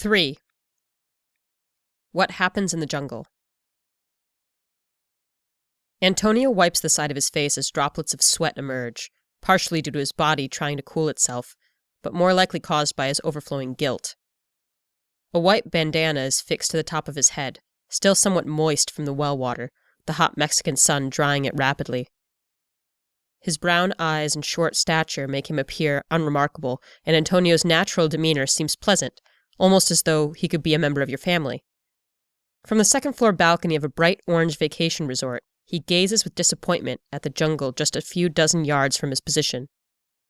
3. What happens in the jungle? Antonio wipes the side of his face as droplets of sweat emerge, partially due to his body trying to cool itself, but more likely caused by his overflowing guilt. A white bandana is fixed to the top of his head, still somewhat moist from the well water, the hot Mexican sun drying it rapidly. His brown eyes and short stature make him appear unremarkable, and Antonio's natural demeanor seems pleasant, almost as though he could be a member of your family. From the second-floor balcony of a bright orange vacation resort, he gazes with disappointment at the jungle just a few dozen yards from his position.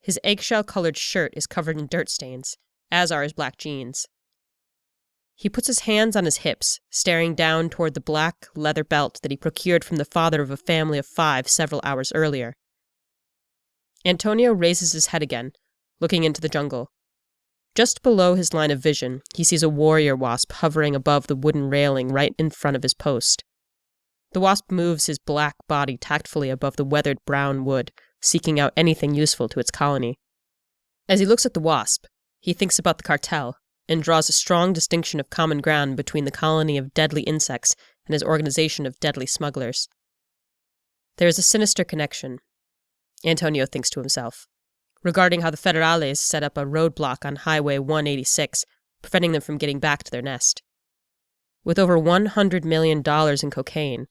His eggshell-colored shirt is covered in dirt stains, as are his black jeans. He puts his hands on his hips, staring down toward the black leather belt that he procured from the father of a family of 5 several hours earlier. Antonio raises his head again, looking into the jungle. Just below his line of vision, he sees a warrior wasp hovering above the wooden railing right in front of his post. The wasp moves his black body tactfully above the weathered brown wood, seeking out anything useful to its colony. As he looks at the wasp, he thinks about the cartel, and draws a strong distinction of common ground between the colony of deadly insects and his organization of deadly smugglers. There is a sinister connection, Antonio thinks to himself, regarding how the Federales set up a roadblock on Highway 186, preventing them from getting back to their nest. With over $100 million in cocaine,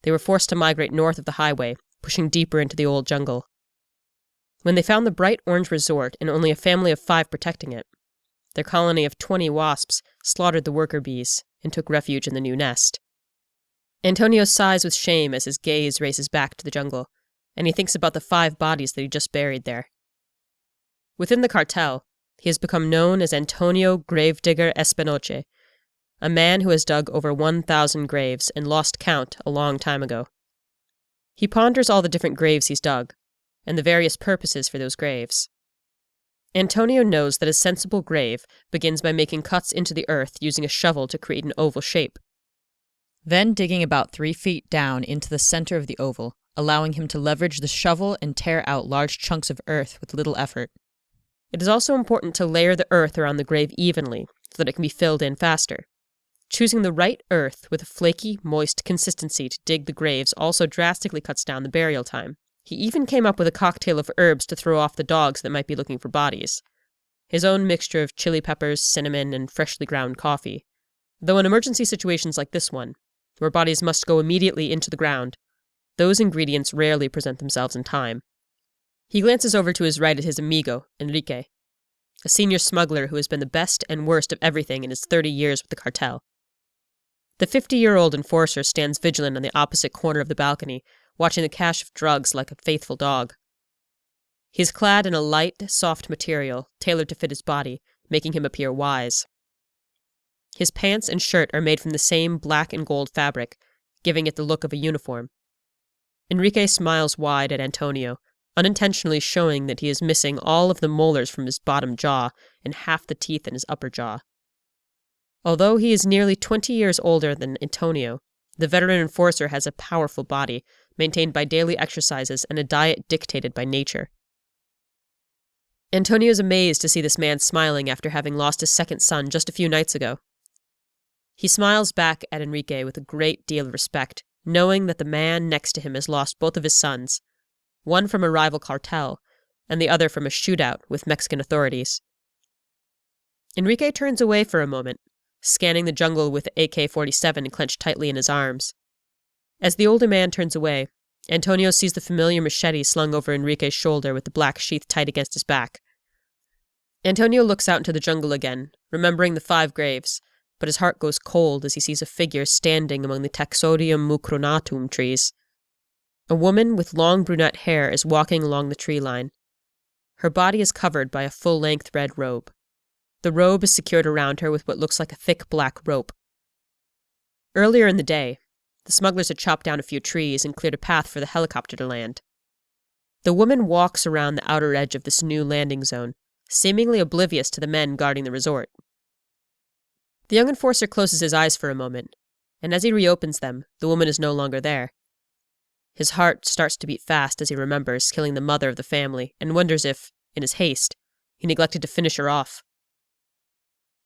they were forced to migrate north of the highway, pushing deeper into the old jungle. When they found the bright orange resort and only a family of 5 protecting it, their colony of 20 wasps slaughtered the worker bees and took refuge in the new nest. Antonio sighs with shame as his gaze races back to the jungle, and he thinks about the 5 bodies that he just buried there. Within the cartel, he has become known as Antonio Gravedigger Espinoche, a man who has dug over 1,000 graves and lost count a long time ago. He ponders all the different graves he's dug, and the various purposes for those graves. Antonio knows that a sensible grave begins by making cuts into the earth using a shovel to create an oval shape, then digging about 3 feet down into the center of the oval, allowing him to leverage the shovel and tear out large chunks of earth with little effort. It is also important to layer the earth around the grave evenly so that it can be filled in faster. Choosing the right earth with a flaky, moist consistency to dig the graves also drastically cuts down the burial time. He even came up with a cocktail of herbs to throw off the dogs that might be looking for bodies. His own mixture of chili peppers, cinnamon, and freshly ground coffee. Though in emergency situations like this one, where bodies must go immediately into the ground, those ingredients rarely present themselves in time. He glances over to his right at his amigo, Enrique, a senior smuggler who has been the best and worst of everything in his 30 years with the cartel. The 50-year-old enforcer stands vigilant on the opposite corner of the balcony, watching the cache of drugs like a faithful dog. He is clad in a light, soft material, tailored to fit his body, making him appear wise. His pants and shirt are made from the same black and gold fabric, giving it the look of a uniform. Enrique smiles wide at Antonio, unintentionally showing that he is missing all of the molars from his bottom jaw and half the teeth in his upper jaw. Although he is nearly 20 years older than Antonio, the veteran enforcer has a powerful body, maintained by daily exercises and a diet dictated by nature. Antonio is amazed to see this man smiling after having lost his second son just a few nights ago. He smiles back at Enrique with a great deal of respect, knowing that the man next to him has lost both of his sons, one from a rival cartel, and the other from a shootout with Mexican authorities. Enrique turns away for a moment, scanning the jungle with the AK-47 clenched tightly in his arms. As the older man turns away, Antonio sees the familiar machete slung over Enrique's shoulder with the black sheath tight against his back. Antonio looks out into the jungle again, remembering the 5 graves, but his heart goes cold as he sees a figure standing among the Taxodium mucronatum trees. A woman with long brunette hair is walking along the tree line. Her body is covered by a full-length red robe. The robe is secured around her with what looks like a thick black rope. Earlier in the day, the smugglers had chopped down a few trees and cleared a path for the helicopter to land. The woman walks around the outer edge of this new landing zone, seemingly oblivious to the men guarding the resort. The young enforcer closes his eyes for a moment, and as he reopens them, the woman is no longer there. His heart starts to beat fast as he remembers killing the mother of the family and wonders if, in his haste, he neglected to finish her off.